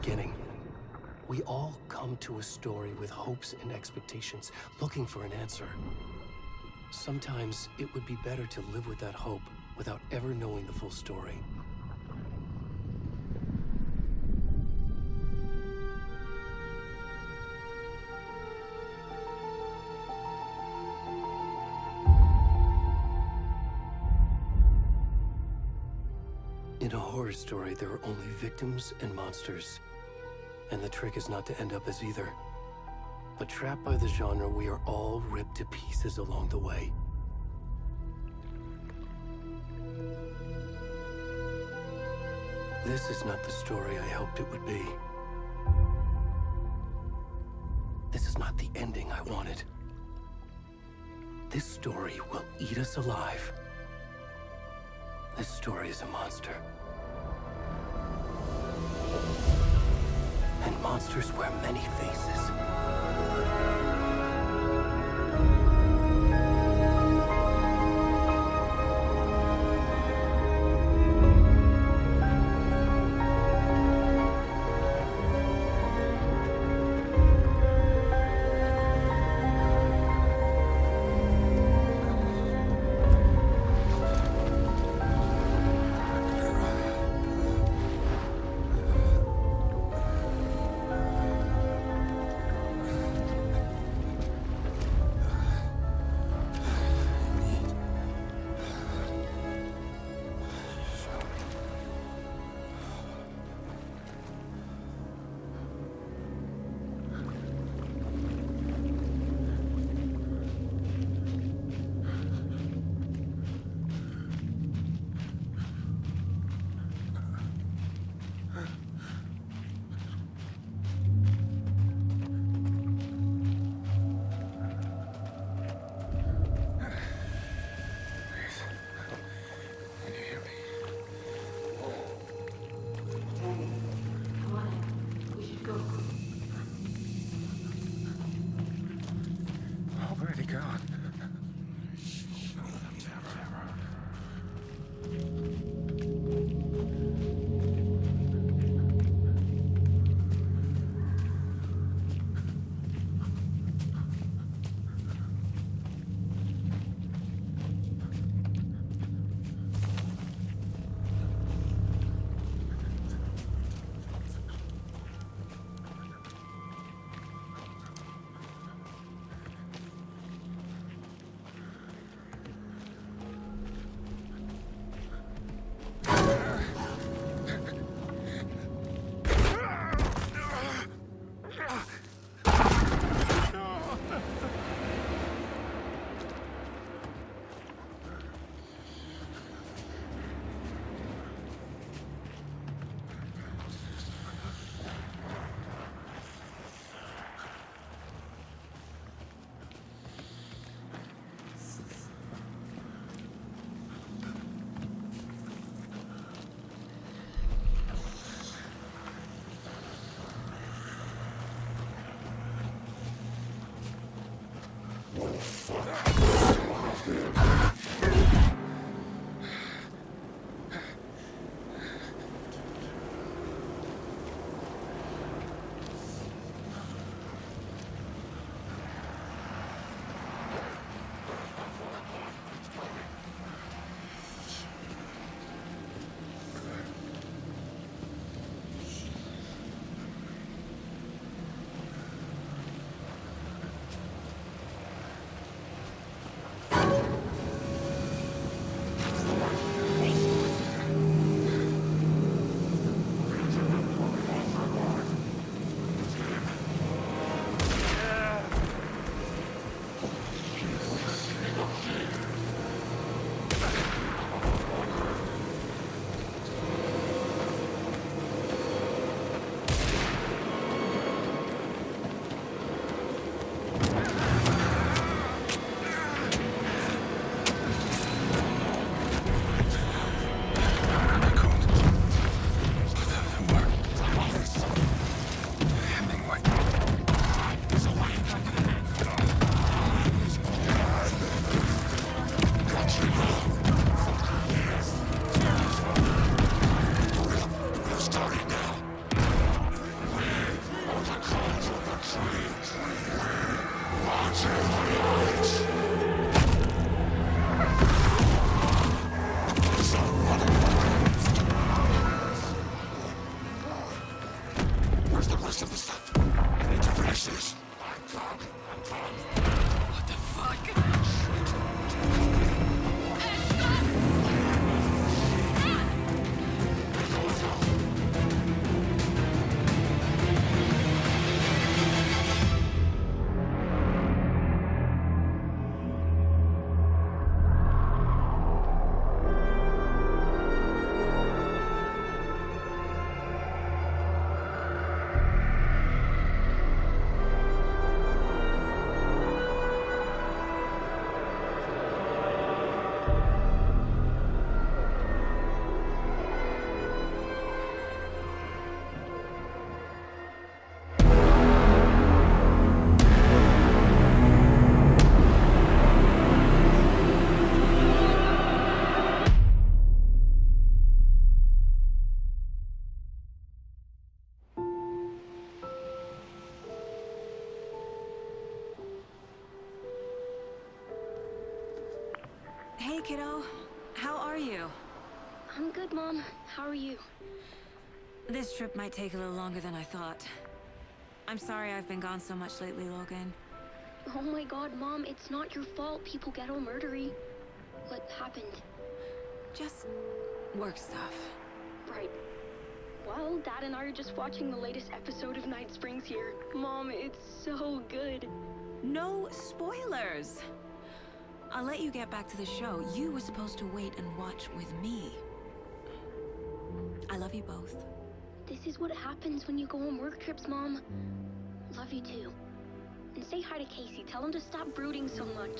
beginning. We all come to a story with hopes and expectations, looking for an answer. Sometimes it would be better to live with that hope without ever knowing the full story. In a horror story, there are only victims and monsters. And the trick is not to end up as either. But trapped by the genre, we are all ripped to pieces along the way. This is not the story I hoped it would be. This is not the ending I wanted. This story will eat us alive. This story is a monster. And monsters wear many faces. Where's the rest of the stuff? I need to finish this. What the fuck? Hey, kiddo. How are you? I'm good, Mom. How are you? This trip might take a little longer than I thought. I'm sorry I've been gone so much lately, Logan. Oh my god, Mom, it's not your fault people get all murdery. What happened? Just work stuff. Right. Well, Dad and I are just watching the latest episode of Night Springs here. Mom, it's so good. No spoilers! I'll let you get back to the show. You were supposed to wait and watch with me. I love you both. This is what happens when you go on work trips, Mom. Love you too. And say hi to Casey. Tell him to stop brooding so much.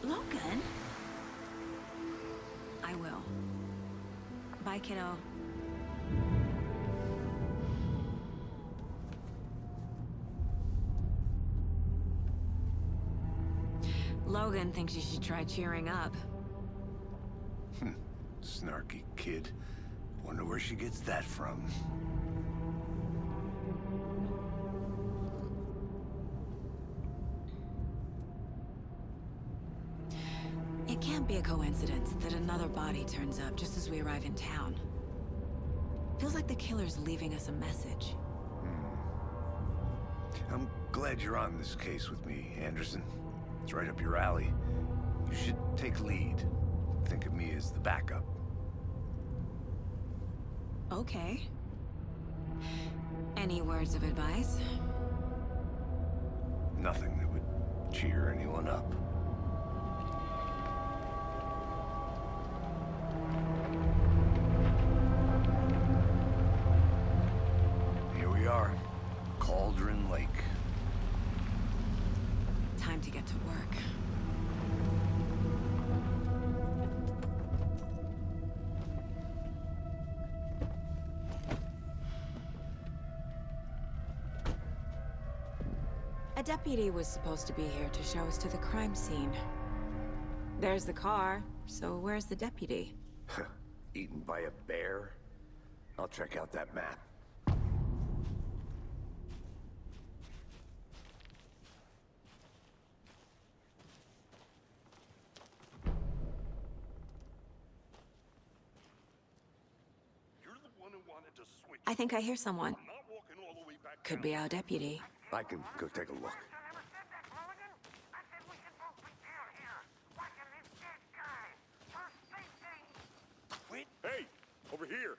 Logan? I will. Bye, kiddo. Logan thinks you should try cheering up. Snarky kid. Wonder where she gets that from. It can't be a coincidence that another body turns up just as we arrive in town. Feels like the killer's leaving us a message. I'm glad you're on this case with me, Anderson. It's right up your alley. You should take lead. Think of me as the backup. Okay. Any words of advice? Nothing that would cheer anyone up. Here we are. Cauldron Lake. Time to get to work. A deputy was supposed to be here to show us to the crime scene. There's the car, so where's the deputy? Eaten by a bear? I'll check out that map. I think I hear someone. Could be our deputy. I can go take a look. Hey, over here.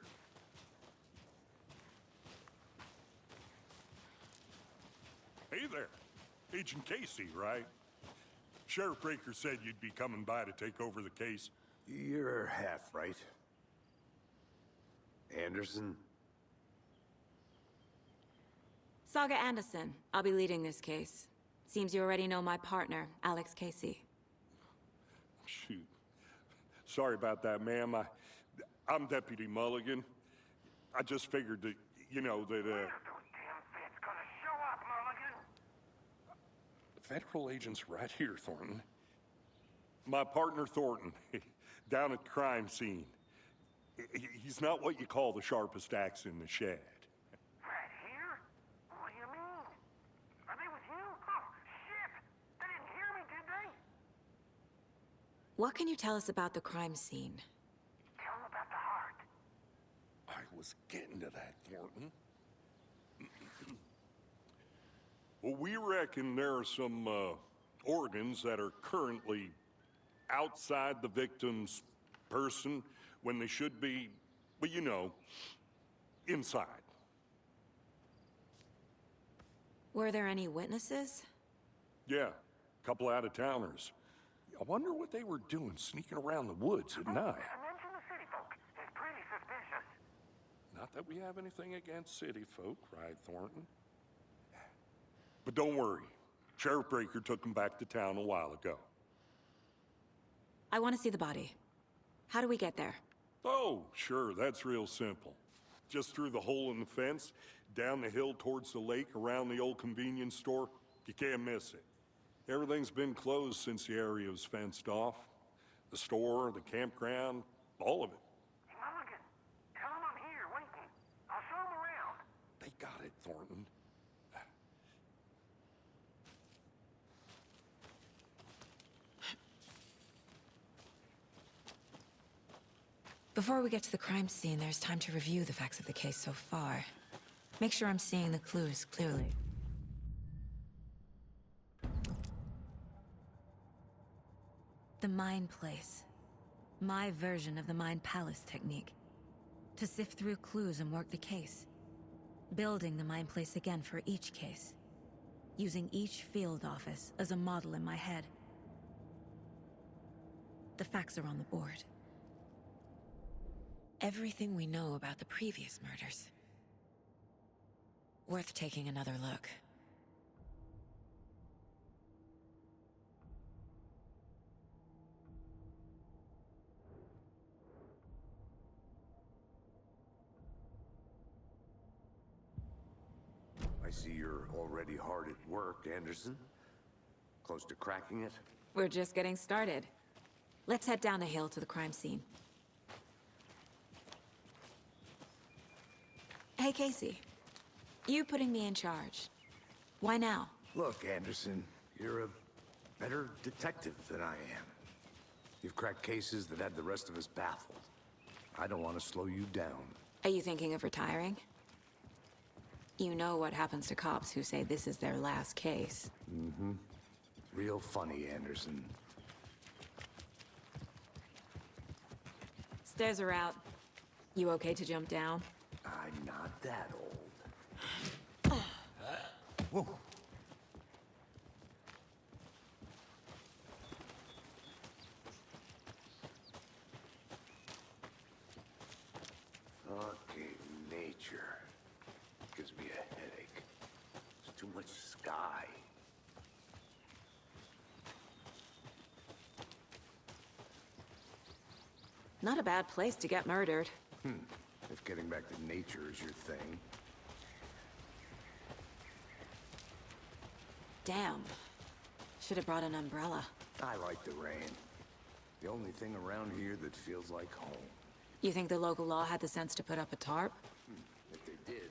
Hey there. Agent Casey, right? Sheriff Breaker said you'd be coming by to take over the case. You're half right. Anderson? Saga Anderson. I'll be leading this case. Seems you already know my partner, Alex Casey. Shoot. Sorry about that, ma'am. I'm Deputy Mulligan. I just figured that, you know, that, Federal agents right here, Thornton. My partner, Thornton, down at the crime scene. He's not what you call the sharpest axe in the shed. Right here? What do you mean? Are they with you? Oh, shit! They didn't hear What can you tell us about the crime scene? Tell him about the heart. I was getting to that, Thornton. Well, we reckon there are some organs that are currently outside the victim's person when they should be, well, you know, inside. Were there any witnesses? Yeah, a couple out-of-towners. I wonder what they were doing sneaking around the woods at night. Mention the city folk. It's pretty suspicious. Not that we have anything against city folk, right, Thornton? But don't worry. Sheriff Breaker took them back to town a while ago. I want to see the body. How do we get there? Oh, sure, that's real simple. Just through the hole in the fence, down the hill towards the lake, around the old convenience store. You can't miss it. Everything's been closed since the area was fenced off. The store, the campground, all of it. Mulligan, tell him I'm here, waiting. I'll show him around. They got it, Thornton. Before we get to the crime scene, there's time to review the facts of the case so far. Make sure I'm seeing the clues clearly. The Mind Place. My version of the Mind Palace technique. To sift through clues and work the case. Building the Mind Place again for each case. Using each field office as a model in my head. The facts are on the board. Everything we know about the previous murders. Worth taking another look. I see you're already hard at work, Anderson. Close to cracking it? We're just getting started. Let's head down the hill to the crime scene. Hey, Casey. You putting me in charge. Why now? Look, Anderson, you're a better detective than I am. You've cracked cases that had the rest of us baffled. I don't want to slow you down. Are you thinking of retiring? You know what happens to cops who say this is their last case. Mm-hmm. Real funny, Anderson. Stairs are out. You okay to jump down? I'm not that old. Whoa. Fucking nature. Gives me a headache. There's too much sky. Not a bad place to get murdered. If getting back to nature is your thing. Damn. Should have brought an umbrella. I like the rain. The only thing around here that feels like home. You think the local law had the sense to put up a tarp? If they did.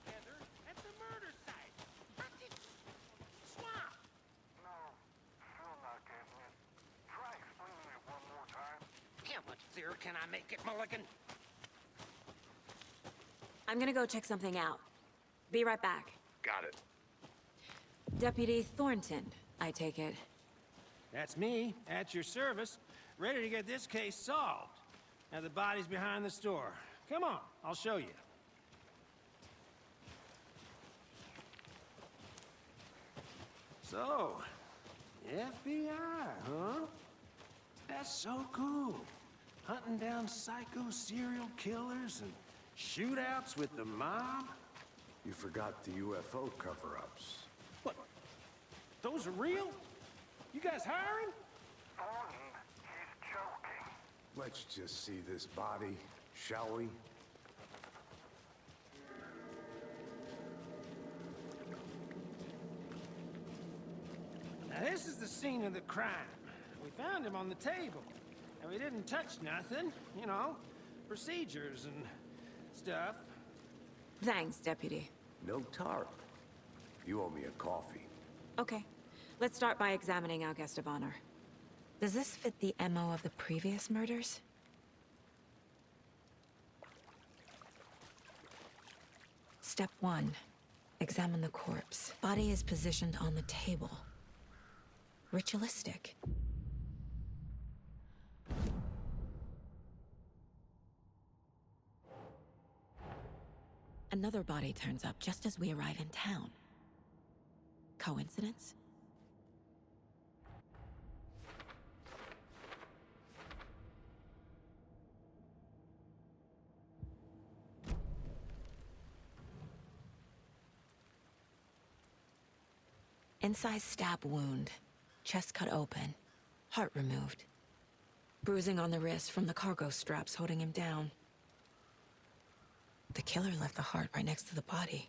Together at the murder site. Swamp. No, still not getting it. Try explaining it one more time. How much clearer can I make it, Mulligan? I'm gonna go check something out. Be right back. Got it. Deputy Thornton, I take it. That's me, at your service, ready to get this case solved. Now the body's behind the store. Come on, I'll show you. So, FBI, huh? That's so cool. Hunting down psycho serial killers and shootouts with the mob. You forgot the UFO cover-ups. What? Those are real? You guys hiring? Thornton, he's joking. Let's just see this body, shall we? Now this is the scene of the crime. We found him on the table. And we didn't touch nothing, you know, procedures and stuff. Thanks, Deputy. No tarp. You owe me a coffee. Okay. Let's start by examining our guest of honor. Does this fit the MO of the previous murders? Step 1. Examine the corpse. Body is positioned on the table. Ritualistic. Another body turns up just as we arrive in town. Coincidence? Incised stab wound. Chest cut open. Heart removed. Bruising on the wrist from the cargo straps holding him down. The killer left the heart right next to the body.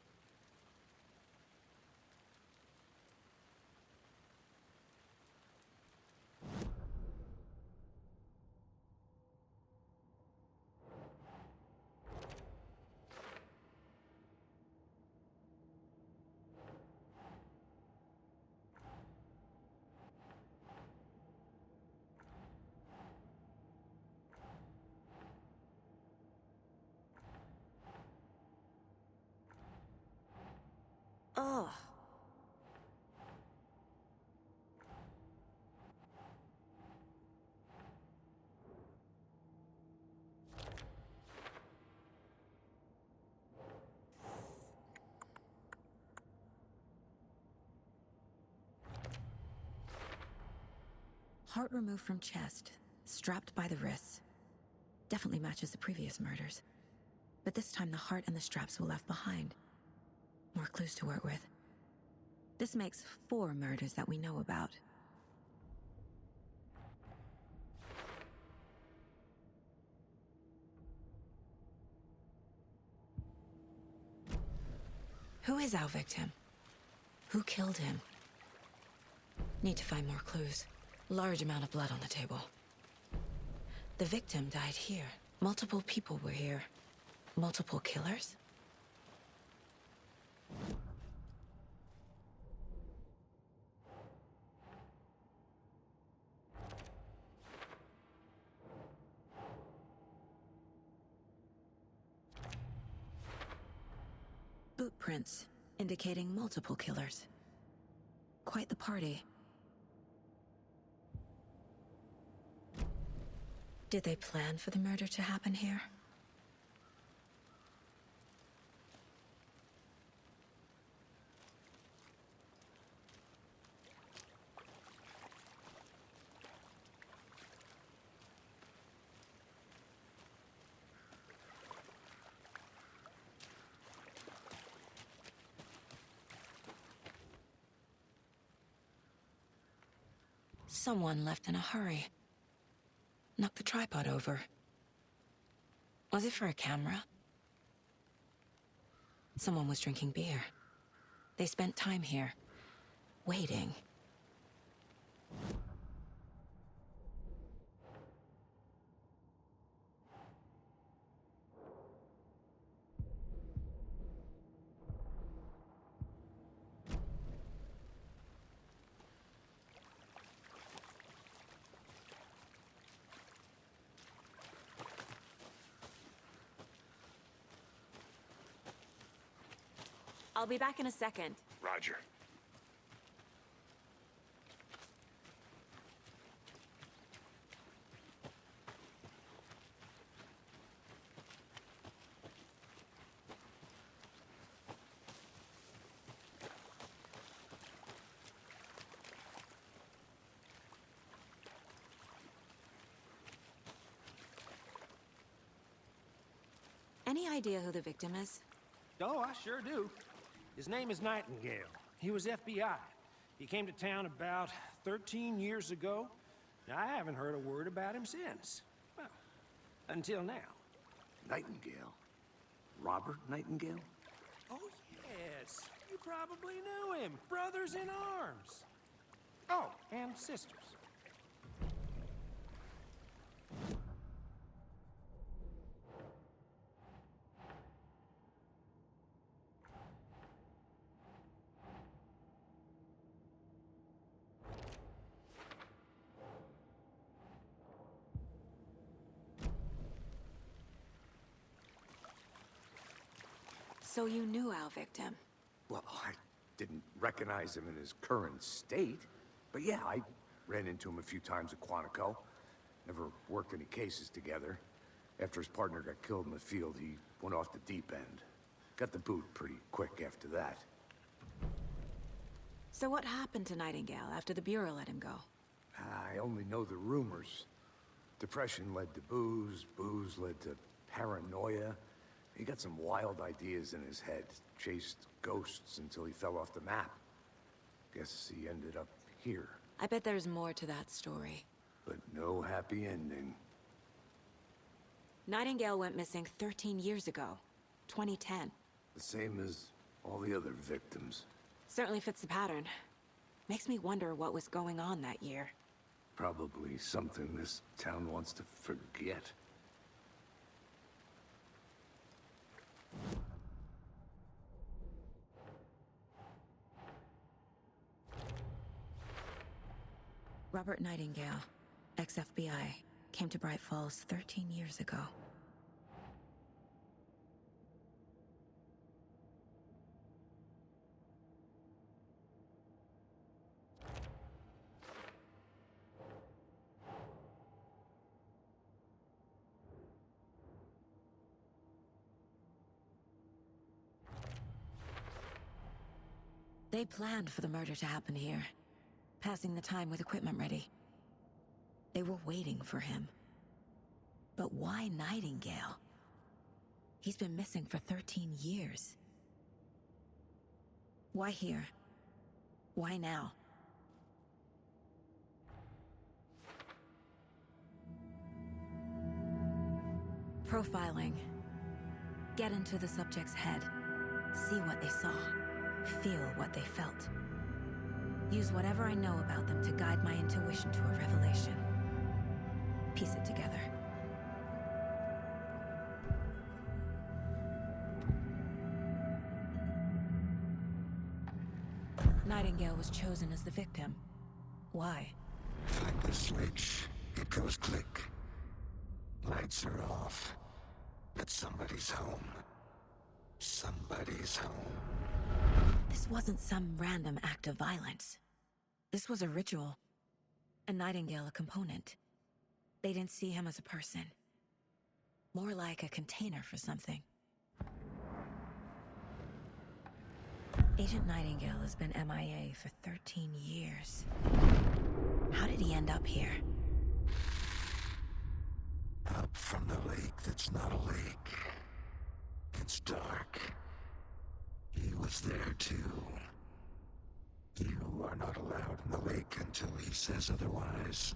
Ugh. Heart removed from chest, strapped by the wrists. Definitely matches the previous murders. But this time the heart and the straps were left behind. More clues to work with. This makes 4 murders that we know about. Who is our victim? Who killed him? Need to find more clues. Large amount of blood on the table. The victim died here. Multiple people were here. Multiple killers? Boot prints, indicating multiple killers. Quite the party. Did they plan for the murder to happen here? Someone left in a hurry. Knocked the tripod over. Was it for a camera? Someone was drinking beer. They spent time here, waiting. I'll be back in a second. Roger. Any idea who the victim is? Oh, I sure do. His name is Nightingale. He was FBI. He came to town about 13 years ago. I haven't heard a word about him since. Well, until now. Nightingale? Robert Nightingale? Oh, yes. You probably knew him. Brothers in arms. Oh, and sisters. So you knew our victim? Well, I didn't recognize him in his current state. But yeah, I ran into him a few times at Quantico. Never worked any cases together. After his partner got killed in the field, he went off the deep end. Got the boot pretty quick after that. So what happened to Nightingale after the Bureau let him go? I only know the rumors. Depression led to booze, booze led to paranoia. He got some wild ideas in his head, chased ghosts until he fell off the map. Guess he ended up here. I bet there's more to that story. But no happy ending. Nightingale went missing 13 years ago, 2010. The same as all the other victims. Certainly fits the pattern. Makes me wonder what was going on that year. Probably something this town wants to forget. Robert Nightingale, ex-FBI, came to Bright Falls 13 years ago. They planned for the murder to happen here, passing the time with equipment ready. They were waiting for him. But why Nightingale? He's been missing for 13 years. Why here? Why now? Profiling. Get into the subject's head. See what they saw. Feel what they felt. Use whatever I know about them to guide my intuition to a revelation. Piece it together. Nightingale was chosen as the victim. Why? Find the switch. It goes click. Lights are off. But somebody's home. Somebody's home. This wasn't some random act of violence. This was a ritual. A Nightingale a component. They didn't see him as a person. More like a container for something. Agent Nightingale has been MIA for 13 years. How did he end up here? Up from the lake that's not a lake. It's dark. He was there too. You are not allowed in the lake until he says otherwise.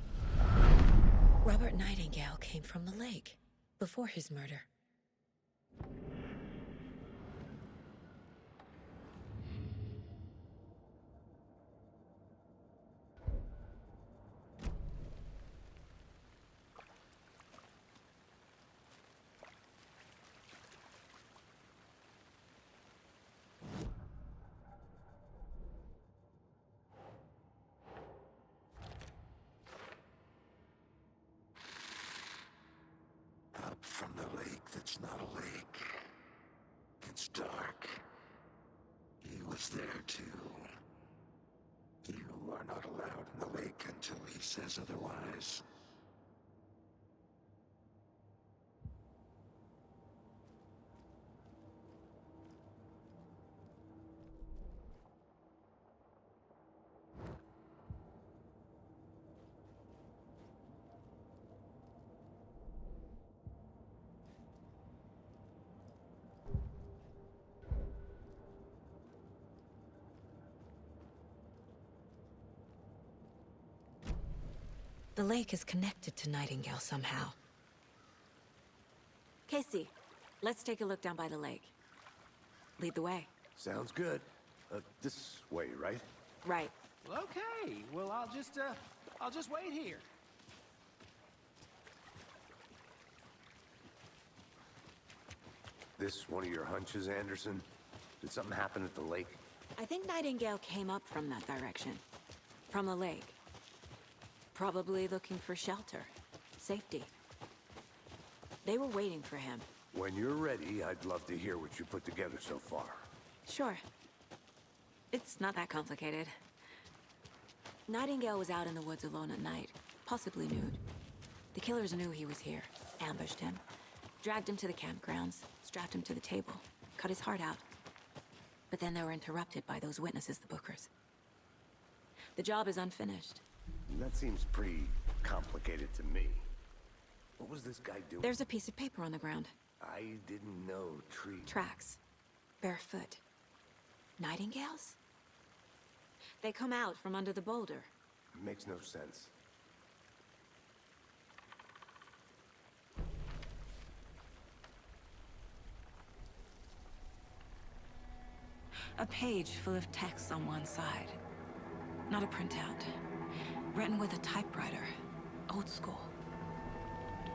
Robert Nightingale came from the lake, before his murder. Up from the lake that's not a lake. It's dark. He was there too. You are not allowed in the lake until he says otherwise. The lake is connected to Nightingale somehow. Casey, let's take a look down by the lake. Lead the way. Sounds good. This way, right? Right. Well, okay. Well, I'll just wait here. This one of your hunches, Anderson? Did something happen at the lake? I think Nightingale came up from that direction. From the lake. Probably looking for shelter. Safety. They were waiting for him. When you're ready, I'd love to hear what you put together so far. Sure. It's not that complicated. Nightingale was out in the woods alone at night, possibly nude. The killers knew he was here, ambushed him, dragged him to the campgrounds, strapped him to the table, cut his heart out. But then they were interrupted by those witnesses, the Bookers. The job is unfinished. That seems pretty complicated to me. What was this guy doing? There's a piece of paper on the ground. I didn't know trees. Tracks. Barefoot. Nightingales? They come out from under the boulder. Makes no sense. A page full of text on one side. Not a printout. Written with a typewriter. Old school.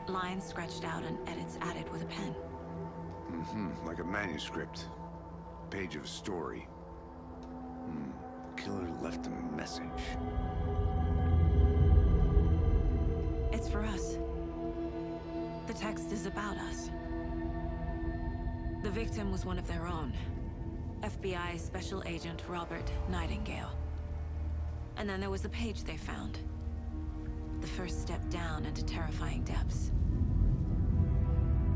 Lines scratched out and edits added with a pen. Like a manuscript. Page of a story. Killer left a message. It's for us. The text is about us. The victim was one of their own. FBI Special Agent Robert Nightingale. And then there was the page they found. The first step down into terrifying depths.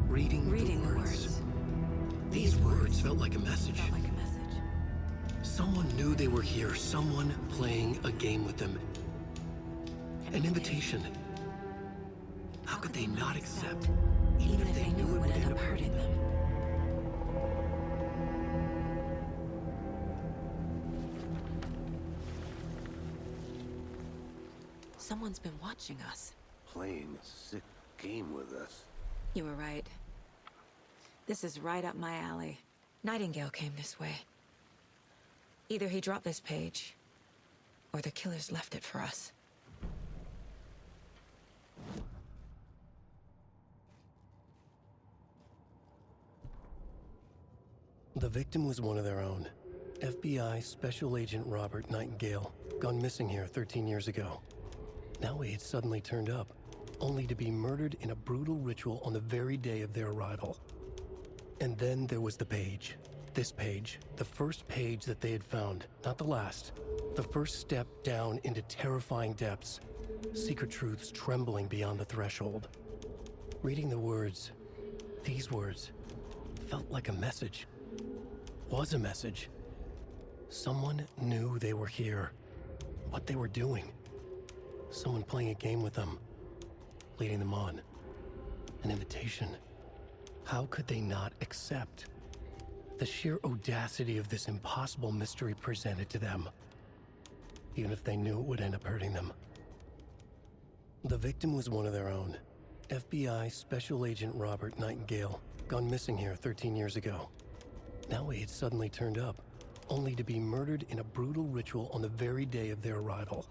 Reading the words. These words felt like a message. Someone knew they were here, someone playing a game with them. An invitation. How could they not accept, even if they knew it would end up hurting them? Someone's been watching us. Playing a sick game with us. You were right. This is right up my alley. Nightingale came this way. Either he dropped this page, or the killers left it for us. The victim was one of their own. FBI Special Agent Robert Nightingale, gone missing here 13 years ago. Now he had suddenly turned up, only to be murdered in a brutal ritual on the very day of their arrival. And then there was the page. This page, the first page that they had found, not the last. The first step down into terrifying depths, secret truths trembling beyond the threshold. Reading the words, these words, felt like a message. Was a message. Someone knew they were here, what they were doing. Someone playing a game with them, leading them on. An invitation. How could they not accept? The sheer audacity of this impossible mystery presented to them, even if they knew it would end up hurting them. The victim was one of their own. FBI Special Agent Robert Nightingale, gone missing here 13 years ago. Now he had suddenly turned up, only to be murdered in a brutal ritual on the very day of their arrival.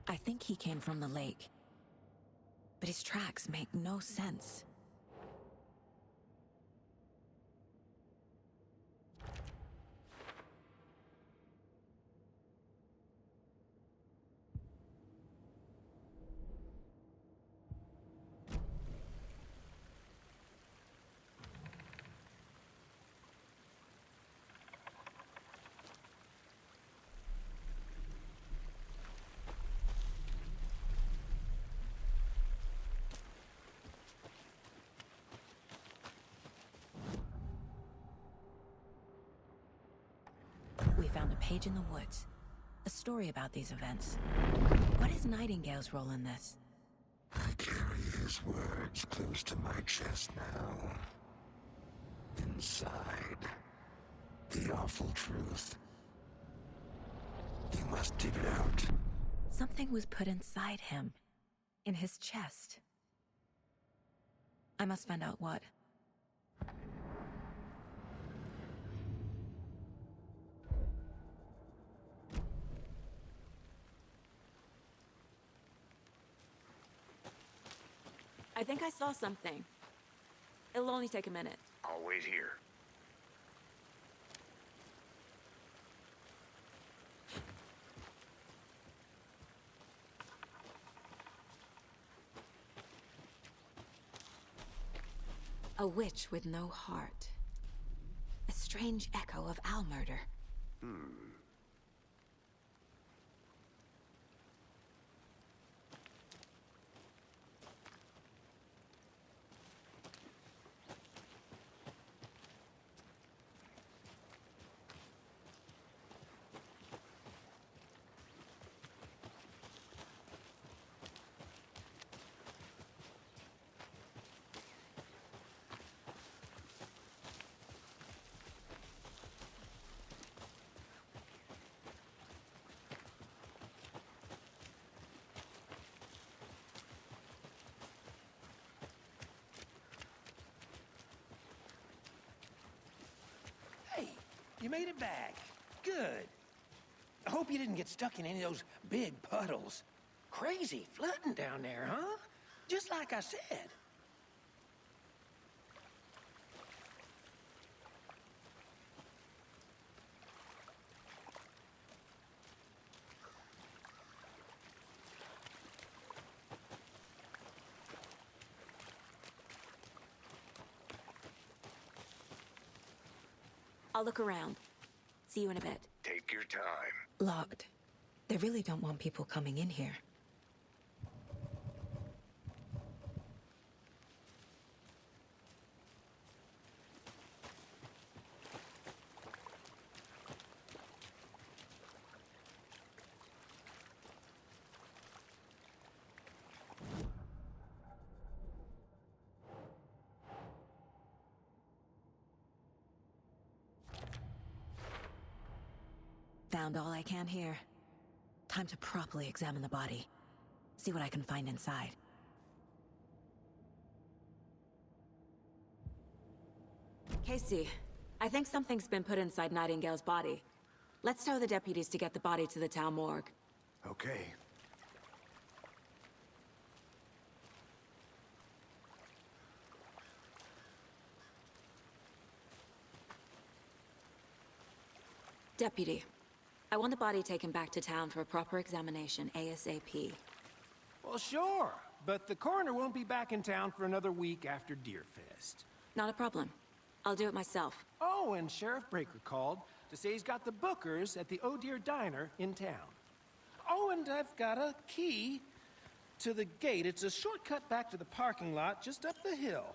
I think he came from the lake. But his tracks make no sense. We found a page in the woods. A story about these events. What is Nightingale's role in this? I carry his words close to my chest now. Inside, the awful truth. You must dig it out. Something was put inside him. In his chest. I must find out what. think I saw something. It'll only take a minute. I'll wait here. A witch with no heart. A strange echo of owl murder. Hey, you made it back. Good. I hope you didn't get stuck in any of those big puddles. Crazy flooding down there, huh? Just like I said. I'll look around. See you in a bit. Take your time. Locked. They really don't want people coming in here. Found all I can here. Time to properly examine the body. See what I can find inside. Casey, I think something's been put inside Nightingale's body. Let's tell the deputies to get the body to the town morgue. Okay. Deputy, I want the body taken back to town for a proper examination, ASAP. Well, sure. But the coroner won't be back in town for another week after Deerfest. Not a problem. I'll do it myself. Oh, and Sheriff Breaker called to say he's got the Bookers at the Oh Dear Diner in town. Oh, and I've got a key to the gate. It's a shortcut back to the parking lot just up the hill.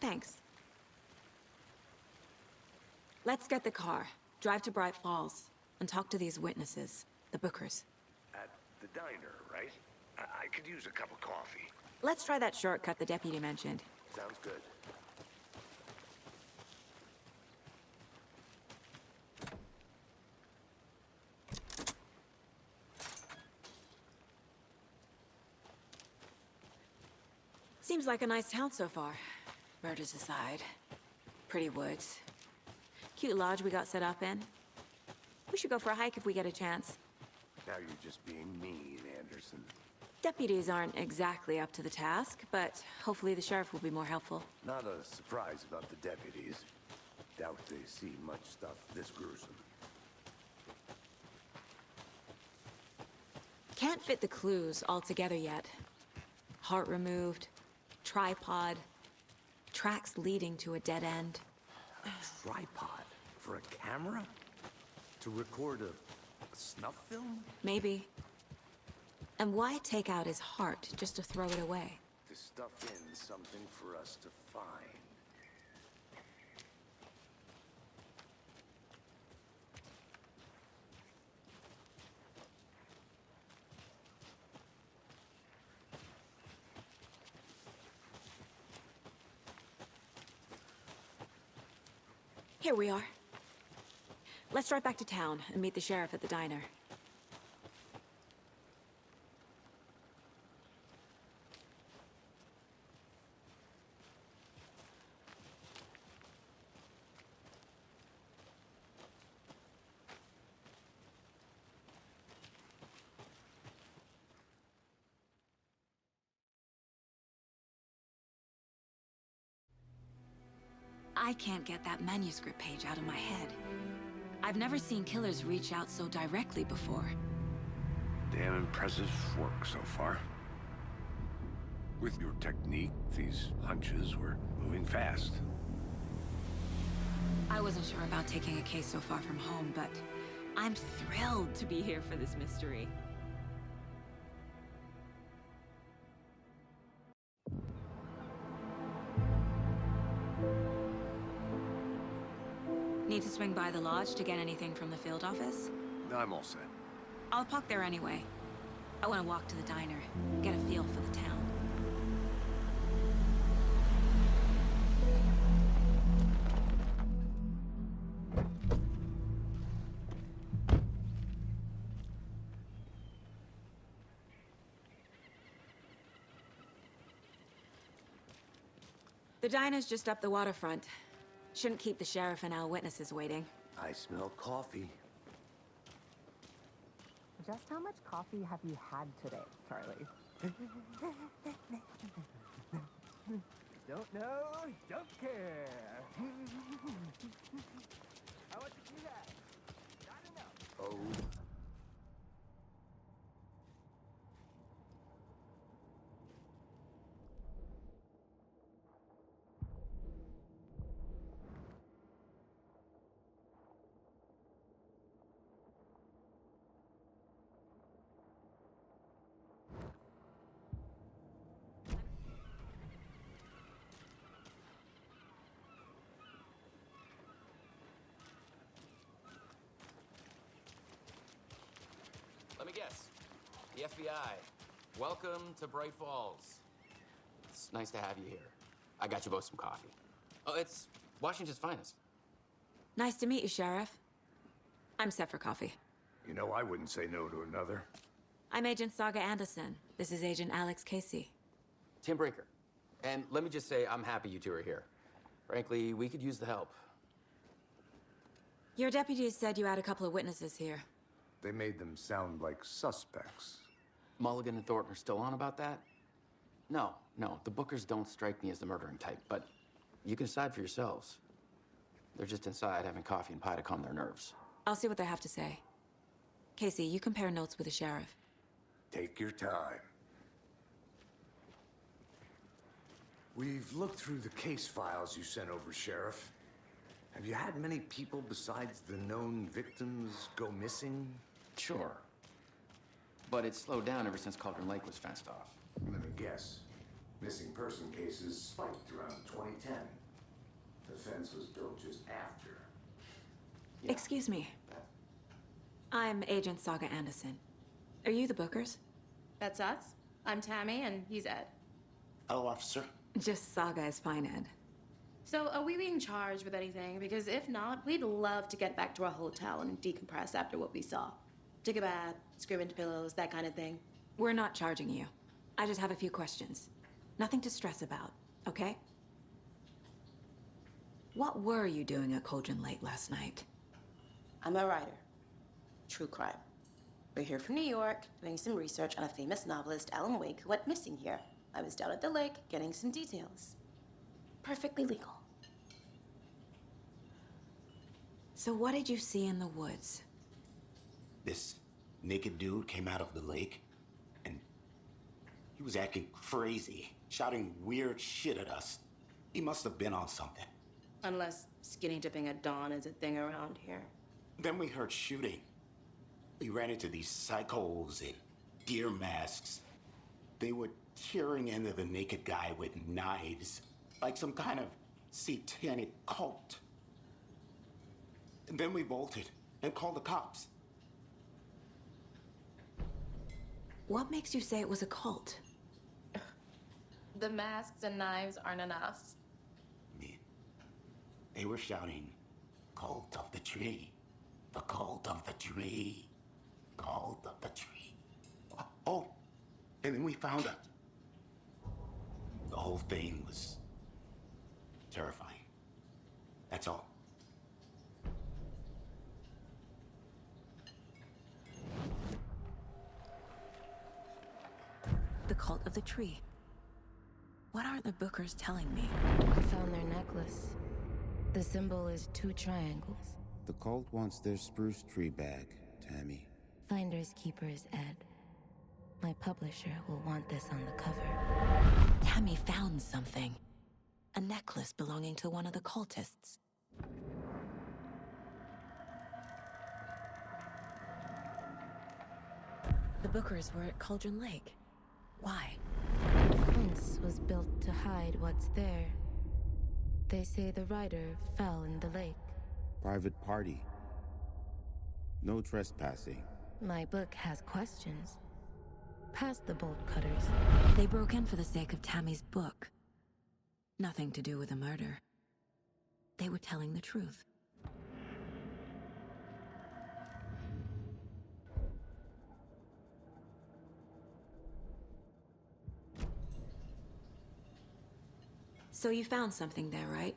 Thanks. Let's get the car, drive to Bright Falls, and talk to these witnesses, the Bookers. At the diner, right? I could use a cup of coffee. Let's try that shortcut the deputy mentioned. Sounds good. Seems like a nice town so far. Murders aside. Pretty woods. Cute lodge we got set up in. We should go for a hike if we get a chance. Now you're just being mean, Anderson. Deputies aren't exactly up to the task, but hopefully the sheriff will be more helpful. Not a surprise about the deputies. Doubt they see much stuff this gruesome. Can't fit the clues all together yet. Heart removed, tripod, tracks leading to a dead end. A tripod? For a camera? To record a snuff film? Maybe. And why take out his heart just to throw it away? To stuff in something for us to find. Here we are. Let's drive back to town and meet the sheriff at the diner. I can't get that manuscript page out of my head. I've never seen killers reach out so directly before. Damn impressive work so far. With your technique, these hunches were moving fast. I wasn't sure about taking a case so far from home, but I'm thrilled to be here for this mystery. Need to swing by the lodge to get anything from the field office? No, I'm all set. I'll park there anyway. I want to walk to the diner, get a feel for the town. The diner's just up the waterfront. Shouldn't keep the sheriff and our witnesses waiting. I smell coffee. Just how much coffee have you had today, Charlie? Don't know, don't care. How much did you have? Not enough. Oh. Let me guess. The FBI. Welcome to Bright Falls. It's nice to have you here. I got you both some coffee. Oh, it's Washington's finest. Nice to meet you, Sheriff. I'm set for coffee. You know, I wouldn't say no to another. I'm Agent Saga Anderson. This is Agent Alex Casey. Tim Brinker. And let me just say, I'm happy you two are here. Frankly, we could use the help. Your deputies said you had a couple of witnesses here. They made them sound like suspects. Mulligan and Thornton are still on about that? No, the Bookers don't strike me as the murdering type, but you can decide for yourselves. They're just inside having coffee and pie to calm their nerves. I'll see what they have to say. Casey, you compare notes with the sheriff. Take your time. We've looked through the case files you sent over, Sheriff. Have you had many people besides the known victims go missing? Sure. But it's slowed down ever since Cauldron Lake was fenced off. Let me guess. Missing person cases spiked around 2010. The fence was built just after. Yeah. Excuse me. I'm Agent Saga Anderson. Are you the Bookers? That's us. I'm Tammy, and he's Ed. Hello, officer. Just Saga is fine, Ed. So, are we being charged with anything? Because if not, we'd love to get back to our hotel and decompress after what we saw. Take a bath, scream into pillows, that kind of thing. We're not charging you. I just have a few questions. Nothing to stress about, okay? What were you doing at Cauldron Lake last night? I'm a writer. True crime. We're here from New York, doing some research on a famous novelist, Alan Wake, who went missing here. I was down at the lake, getting some details. Perfectly legal. So what did you see in the woods? This naked dude came out of the lake, and he was acting crazy, shouting weird shit at us. He must have been on something. Unless skinny dipping at dawn is a thing around here. Then we heard shooting. We ran into these psychos in deer masks. They were tearing into the naked guy with knives, like some kind of satanic cult. And then we bolted and called the cops. What makes you say it was a cult? The masks and knives aren't enough. I mean, they were shouting, "Cult of the tree, the cult of the tree, cult of the tree." Oh, and then we found out. The whole thing was terrifying. That's all. The cult of the tree. What aren't the Bookers telling me? I found their necklace. The symbol is 2 triangles. The cult wants their spruce tree back, Tammy. Finders keepers, Ed. My publisher will want this on the cover. Tammy found something. A necklace belonging to one of the cultists. The Bookers were at Cauldron Lake. Why? Once was built to hide what's there. They say the writer fell in the lake. Private party. No trespassing. My book has questions. Past the bolt cutters. They broke in for the sake of Tammy's book. Nothing to do with a murder. They were telling the truth. So you found something there, right?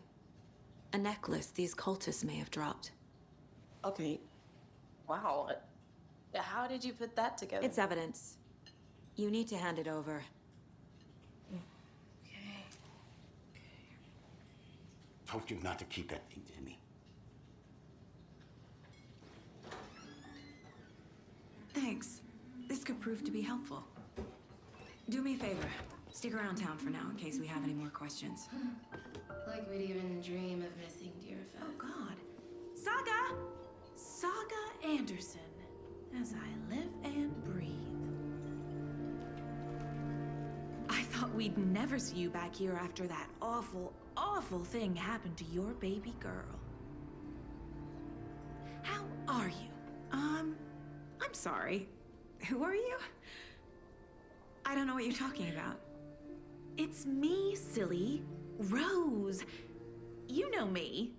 A necklace these cultists may have dropped. Okay. Wow. How did you put that together? It's evidence. You need to hand it over. Okay. Told you not to keep that thing, Timmy. Thanks. This could prove to be helpful. Do me a favor. Stick around town for now in case we have any more questions. Like we'd even dream of missing dear Fez. Oh, God. Saga! Saga Anderson. As I live and breathe. I thought we'd never see you back here after that awful, awful thing happened to your baby girl. How are you? I'm sorry. Who are you? I don't know what you're talking about. It's me, silly. Rose. You know me.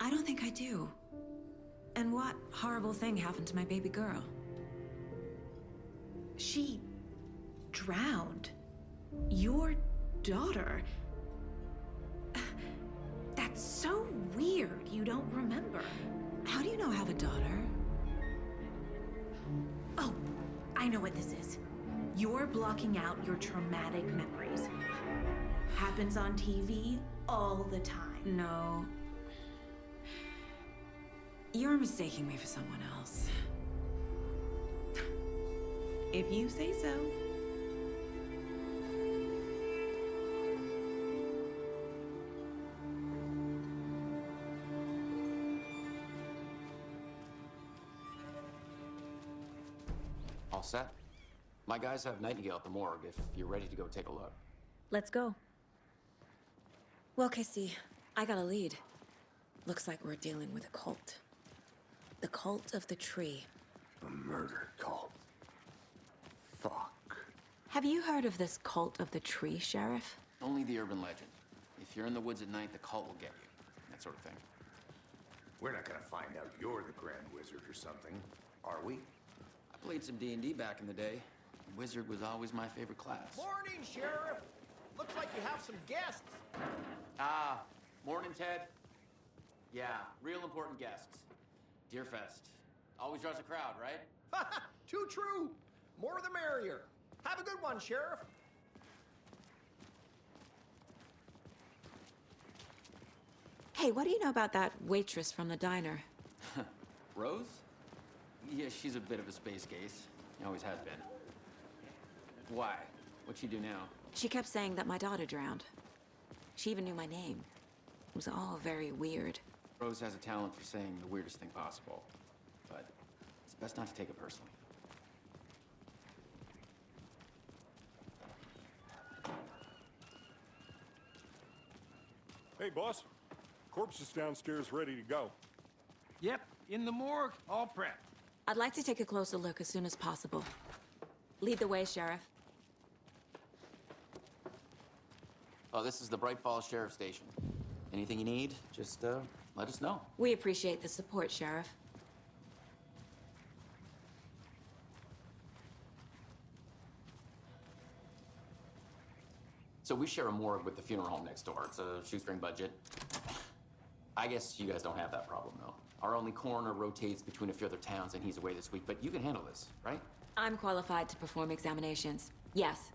I don't think I do. And what horrible thing happened to my baby girl? She drowned. Your daughter. That's so weird you don't remember. How do you know I have a daughter? Oh, I know what this is. You're blocking out your traumatic memories. Happens on TV all the time. No. You're mistaking me for someone else. If you say so. All set? My guys have Nightingale at the morgue if you're ready to go take a look. Let's go. Well, Casey, I got a lead. Looks like we're dealing with a cult. The cult of the tree. A murder cult. Fuck. Have you heard of this cult of the tree, Sheriff? Only the urban legend. If you're in the woods at night, the cult will get you. That sort of thing. We're not gonna find out you're the Grand Wizard or something, are we? I played some D&D back in the day. Wizard was always my favorite class. Morning, Sheriff. Looks like you have some guests. Ah, morning, Ted. Yeah, real important guests. Deerfest. Always draws a crowd, right? Too true. More the merrier. Have a good one, Sheriff. Hey, what do you know about that waitress from the diner? Rose? Yeah, she's a bit of a space case. Always has been. Why? What'd she do now? She kept saying that my daughter drowned. She even knew my name. It was all very weird. Rose has a talent for saying the weirdest thing possible. But it's best not to take it personally. Hey, boss. Corpse is downstairs ready to go. Yep, in the morgue, all prepped. I'd like to take a closer look as soon as possible. Lead the way, Sheriff. Oh, this is the Bright Falls Sheriff Station. Anything you need, just let us know. We appreciate the support, Sheriff. So we share a morgue with the funeral home next door. It's a shoestring budget. I guess you guys don't have that problem, though. Our only coroner rotates between a few other towns, and he's away this week, but you can handle this, right? I'm qualified to perform examinations. Yes.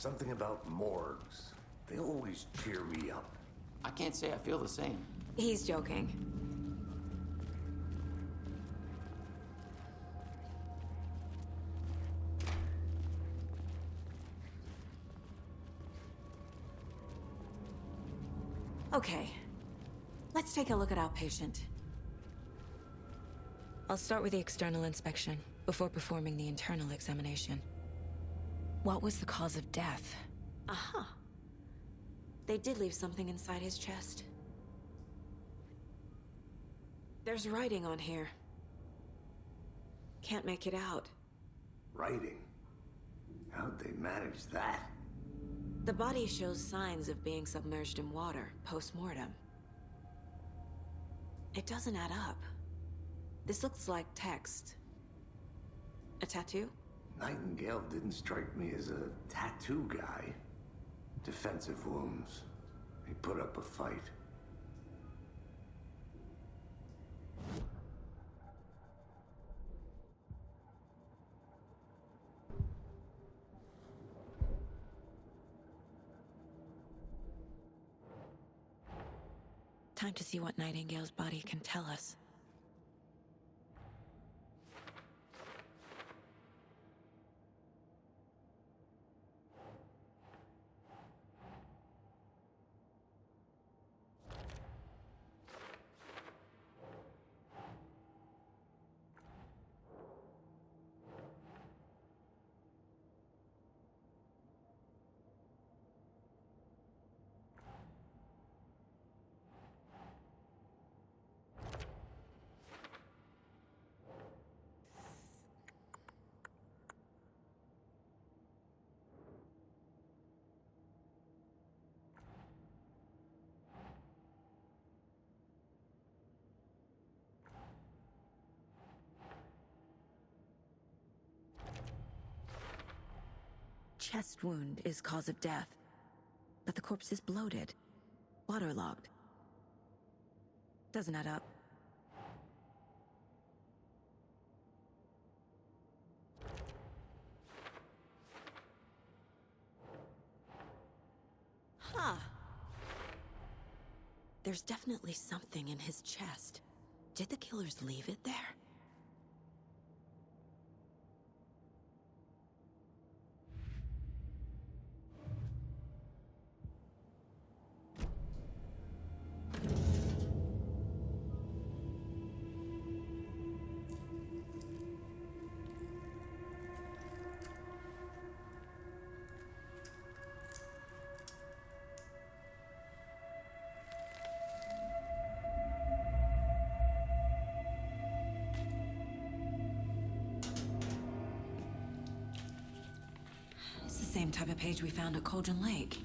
Something about morgues. They always cheer me up. I can't say I feel the same. He's joking. Okay. Let's take a look at our patient. I'll start with the external inspection before performing the internal examination. What was the cause of death? Aha. They did leave something inside his chest. There's writing on here. Can't make it out. Writing? How'd they manage that? The body shows signs of being submerged in water post-mortem. It doesn't add up. This looks like text. A tattoo? Nightingale didn't strike me as a tattoo guy. Defensive wounds. He put up a fight. Time to see what Nightingale's body can tell us. Chest wound is cause of death, but the corpse is bloated, waterlogged. Doesn't add up. Huh. There's definitely something in his chest. Did the killers leave it there? Same type of page we found at Cauldron Lake.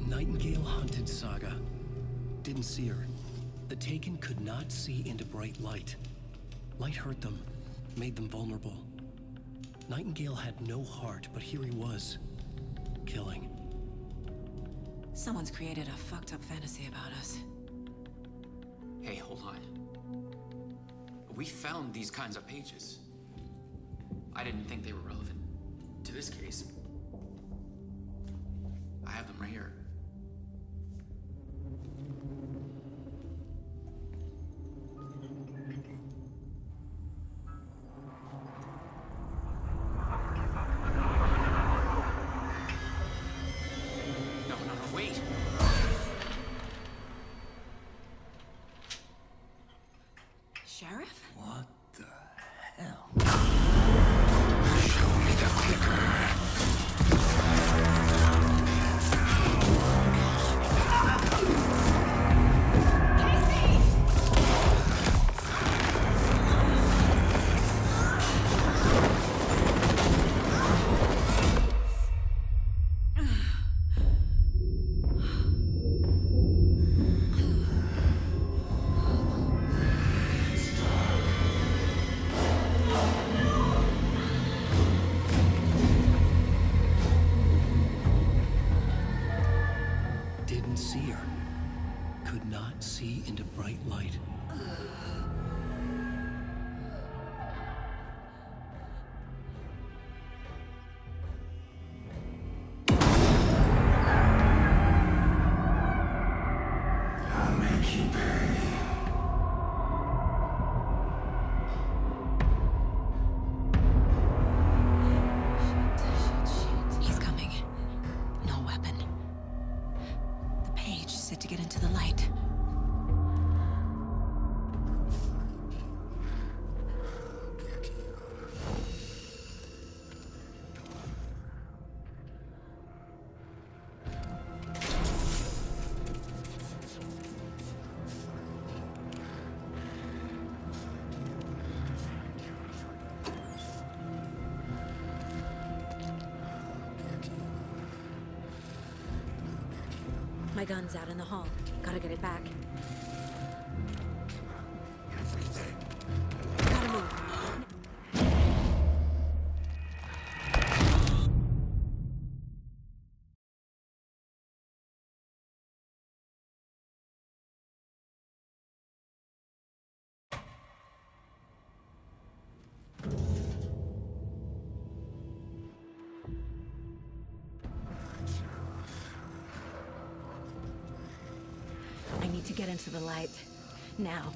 Nightingale hunted Saga. Didn't see her. The Taken could not see into bright light. Light hurt them, made them vulnerable. Nightingale had no heart, but here he was, killing. Someone's created a fucked up fantasy about us. Hey, hold on. We found these kinds of pages. I didn't think they were relevant to this case. I have them right here. No, wait. Sheriff? What the hell? Show me the clicker. Didn't see her. Could not see into bright light. said to get into the light. My gun's out in the hall. Gotta get it back. Gotta move. I need to get into the light. Now.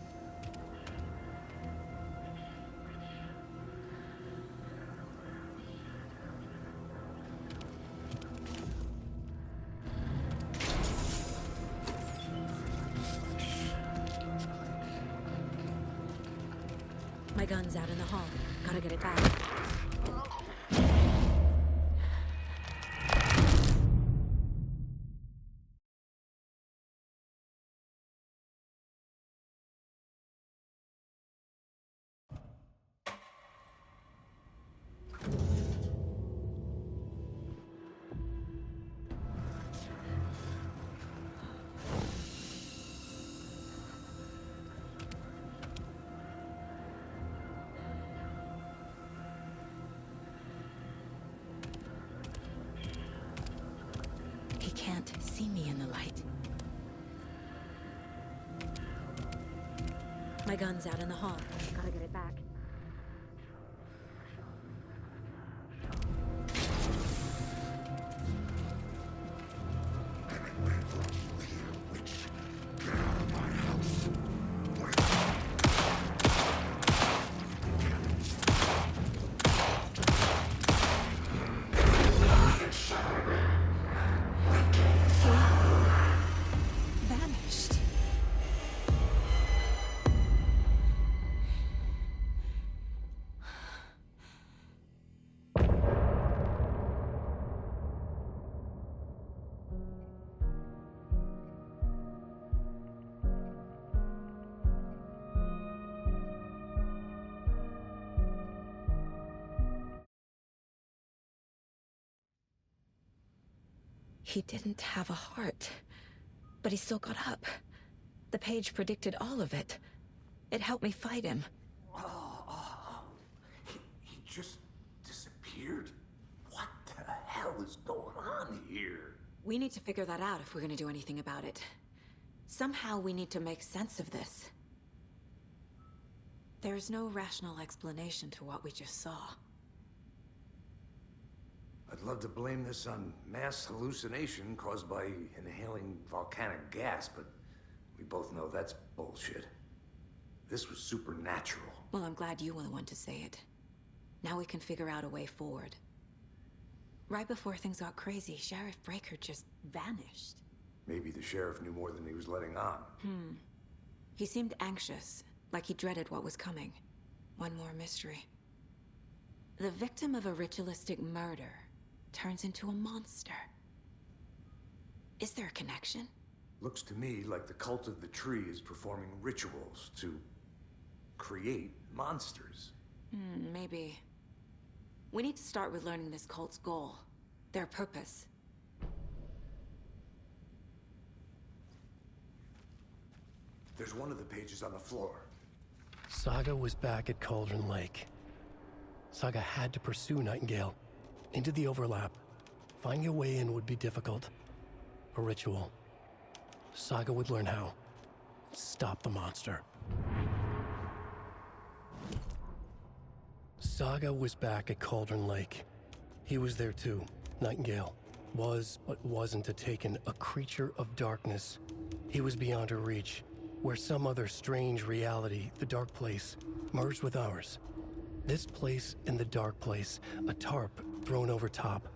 My gun's out in the hall. Gotta get it back. He can't see me in the light. My gun's out in the hall. Gotta get it back. Vanished. He didn't have a heart, but he still got up. The page predicted all of it. It helped me fight him. He just disappeared? What the hell is going on here? We need to figure that out if we're gonna do anything about it. Somehow we need to make sense of this. There's no rational explanation to what we just saw. I'd love to blame this on mass hallucination caused by inhaling volcanic gas, but we both know that's bullshit. This was supernatural. Well, I'm glad you were the one to say it. Now we can figure out a way forward. Right before things got crazy, Sheriff Breaker just vanished. Maybe the sheriff knew more than he was letting on. He seemed anxious, like he dreaded what was coming. One more mystery. The victim of a ritualistic murder turns into a monster. Is there a connection? Looks to me like the cult of the tree is performing rituals to create monsters. Maybe. We need to start with learning this cult's goal, their purpose. There's one of the pages on the floor. Saga was back at Cauldron Lake. Saga had to pursue Nightingale into the overlap. Finding a way in would be difficult. A ritual. Saga would learn how. Stop the monster. Saga was back at Cauldron Lake. He was there too. Nightingale was, but wasn't a Taken, a creature of darkness. He was beyond her reach, where some other strange reality, the dark place, merged with ours. This place and the dark place, a tarp thrown over top,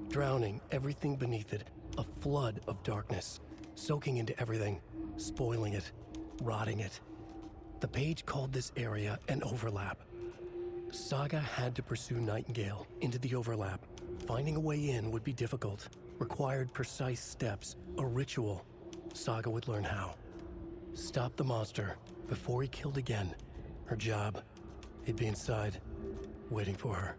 drowning everything beneath it, a flood of darkness. soaking into everything, spoiling it, rotting it. The page called this area an overlap. Saga had to pursue Nightingale into the overlap. Finding a way in would be difficult, required precise steps, a ritual. Saga would learn how. Stop the monster before he killed again. Her job, he'd be inside, waiting for her.